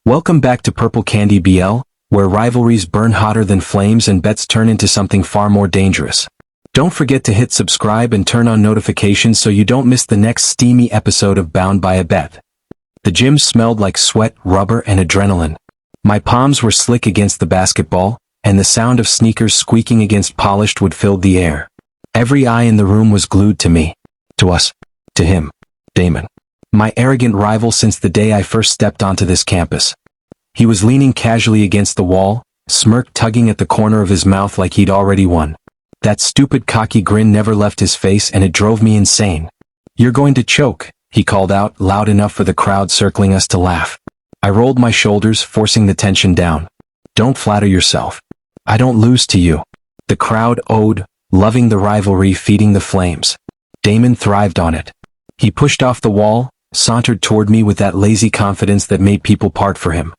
Welcome back to Purple Candy BL, where rivalries burn hotter than flames and bets turn into something far more dangerous. Don't forget to hit subscribe and turn on notifications so you don't miss the next steamy episode of Bound by a Bet. The gym smelled like sweat, rubber, and adrenaline. My palms were slick against the basketball, and the sound of sneakers squeaking against polished wood filled the air. Every eye in the room was glued to me. To us. To him. Damon. My arrogant rival since the day I first stepped onto this campus. He was leaning casually against the wall, smirk tugging at the corner of his mouth like he'd already won. That stupid cocky grin never left his face and it drove me insane. "You're going to choke," he called out, loud enough for the crowd circling us to laugh. I rolled my shoulders, forcing the tension down. "Don't flatter yourself. I don't lose to you." The crowd owed, loving the rivalry, feeding the flames. Damon thrived on it. He pushed off the wall, sauntered toward me with that lazy confidence that made people part for him.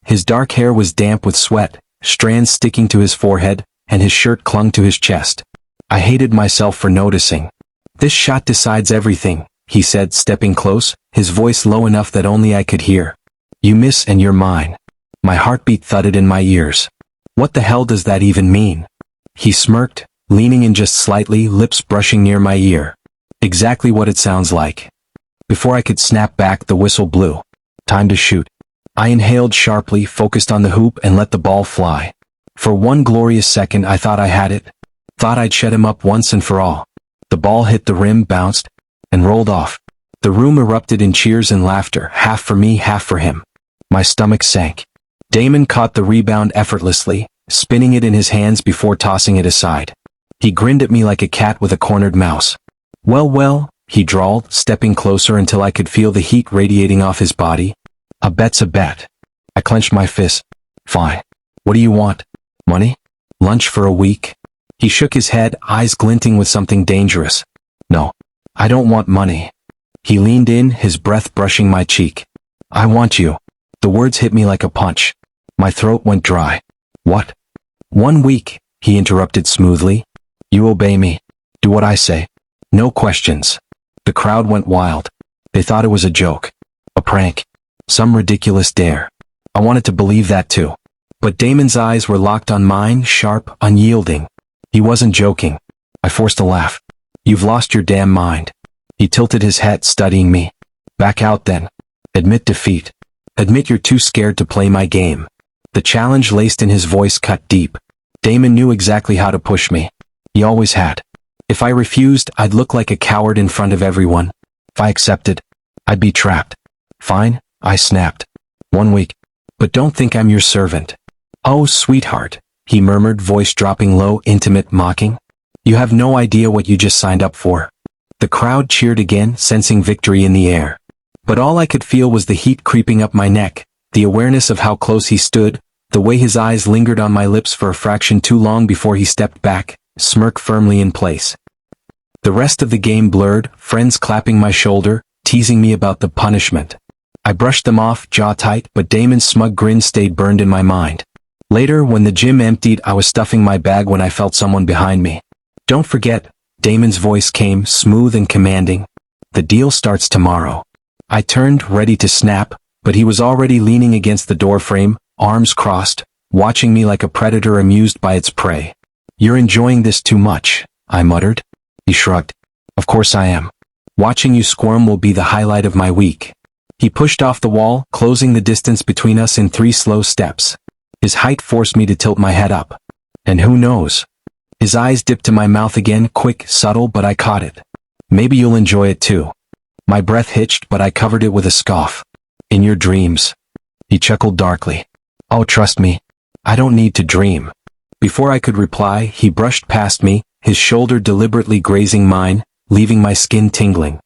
His dark hair was damp with sweat, strands sticking to his forehead, and his shirt clung to his chest. I hated myself for noticing. "This shot decides everything," he said, stepping close, his voice low enough that only I could hear. "You miss and you're mine." My heartbeat thudded in my ears. What the hell does that even mean? He smirked, leaning in just slightly, lips brushing near my ear. Exactly what it sounds like. Before I could snap back, the whistle blew. Time to shoot. I inhaled sharply, focused on the hoop, and let the ball fly. For one glorious second I thought I had it. Thought I'd shut him up once and for all. The ball hit the rim, bounced, and rolled off. The room erupted in cheers and laughter, half for me, half for him. My stomach sank. Damon caught the rebound effortlessly, spinning it in his hands before tossing it aside. He grinned at me like a cat with a cornered mouse. Well, he drawled, stepping closer until I could feel the heat radiating off his body. "A bet's a bet." I clenched my fist. "Fine. What do you want? Money? Lunch for a week?" He shook his head, eyes glinting with something dangerous. "No. I don't want money." He leaned in, his breath brushing my cheek. "I want you." The words hit me like a punch. My throat went dry. "What?" "1 week," he interrupted smoothly. "You obey me. Do what I say. No questions." The crowd went wild. They thought it was a joke. A prank. Some ridiculous dare. I wanted to believe that too. But Damon's eyes were locked on mine, sharp, unyielding. He wasn't joking. I forced a laugh. "You've lost your damn mind." He tilted his head, studying me. "Back out then. Admit defeat. Admit you're too scared to play my game." The challenge laced in his voice cut deep. Damon knew exactly how to push me. He always had. If I refused, I'd look like a coward in front of everyone. If I accepted, I'd be trapped. "Fine," I snapped. 1 week. "But don't think I'm your servant." "Oh, sweetheart," he murmured, voice dropping low, intimate, mocking. "You have no idea what you just signed up for." The crowd cheered again, sensing victory in the air. But all I could feel was the heat creeping up my neck, the awareness of how close he stood, the way his eyes lingered on my lips for a fraction too long before he stepped back, smirk firmly in place. The rest of the game blurred, friends clapping my shoulder, teasing me about the punishment. I brushed them off, jaw tight, but Damon's smug grin stayed burned in my mind. Later, when the gym emptied, I was stuffing my bag when I felt someone behind me. "Don't forget," Damon's voice came, smooth and commanding. "The deal starts tomorrow." I turned, ready to snap, but he was already leaning against the doorframe, arms crossed, watching me like a predator amused by its prey. "You're enjoying this too much," I muttered. He shrugged. "Of course I am. Watching you squirm will be the highlight of my week." He pushed off the wall, closing the distance between us in 3 slow steps. His height forced me to tilt my head up. And who knows? His eyes dipped to my mouth again, quick, subtle, but I caught it. "Maybe you'll enjoy it too." My breath hitched, but I covered it with a scoff. "In your dreams." He chuckled darkly. "Oh, trust me. I don't need to dream." Before I could reply, he brushed past me, his shoulder deliberately grazing mine, leaving my skin tingling.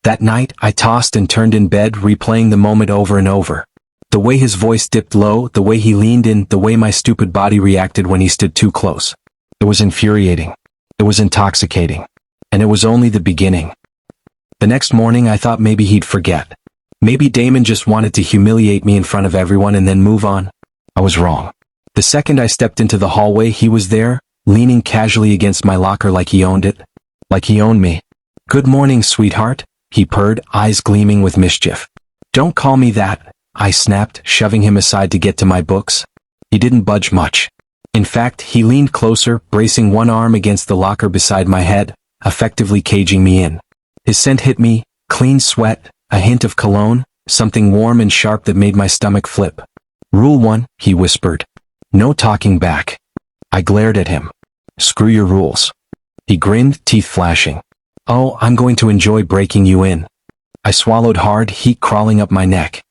That night, I tossed and turned in bed, replaying the moment over and over. The way his voice dipped low, the way he leaned in, the way my stupid body reacted when he stood too close. It was infuriating. It was intoxicating. And it was only the beginning. The next morning, I thought maybe he'd forget. Maybe Damon just wanted to humiliate me in front of everyone and then move on. I was wrong. The second I stepped into the hallway, he was there, leaning casually against my locker like he owned it. Like he owned me. "Good morning, sweetheart," he purred, eyes gleaming with mischief. "Don't call me that," I snapped, shoving him aside to get to my books. He didn't budge much. In fact, he leaned closer, bracing one arm against the locker beside my head, effectively caging me in. His scent hit me, clean sweat, a hint of cologne, something warm and sharp that made my stomach flip. "Rule 1, he whispered. "No talking back." I glared at him. "Screw your rules." He grinned, teeth flashing. "Oh, I'm going to enjoy breaking you in." I swallowed hard, heat crawling up my neck.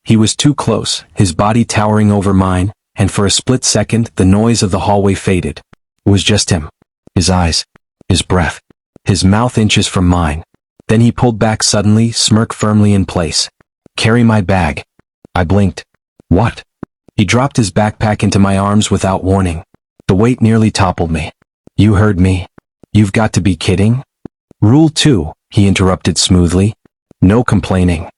He was too close, his body towering over mine, and for a split second the noise of the hallway faded. It was just him. His eyes. His breath. His mouth inches from mine. Then he pulled back suddenly, smirk firmly in place. "Carry my bag." I blinked. "What?" He dropped his backpack into my arms without warning. The weight nearly toppled me. "You heard me. You've got to be kidding." "Rule 2, he interrupted smoothly. "No complaining."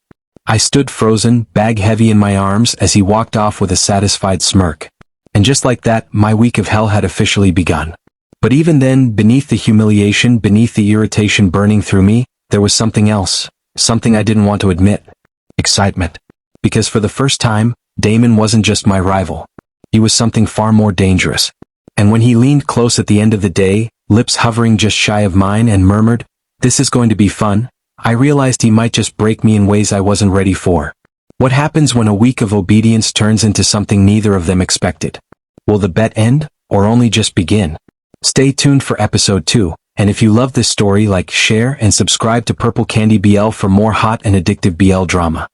I stood frozen, bag heavy in my arms as he walked off with a satisfied smirk. And just like that, my week of hell had officially begun. But even then, beneath the humiliation, beneath the irritation burning through me, there was something else, something I didn't want to admit. Excitement. Because for the first time, Damon wasn't just my rival. He was something far more dangerous. And when he leaned close at the end of the day, lips hovering just shy of mine, and murmured, "This is going to be fun," I realized he might just break me in ways I wasn't ready for. What happens when a week of obedience turns into something neither of them expected? Will the bet end, or only just begin? Stay tuned for episode 2, and if you love this story, like, share, and subscribe to Purple Candy BL for more hot and addictive BL drama.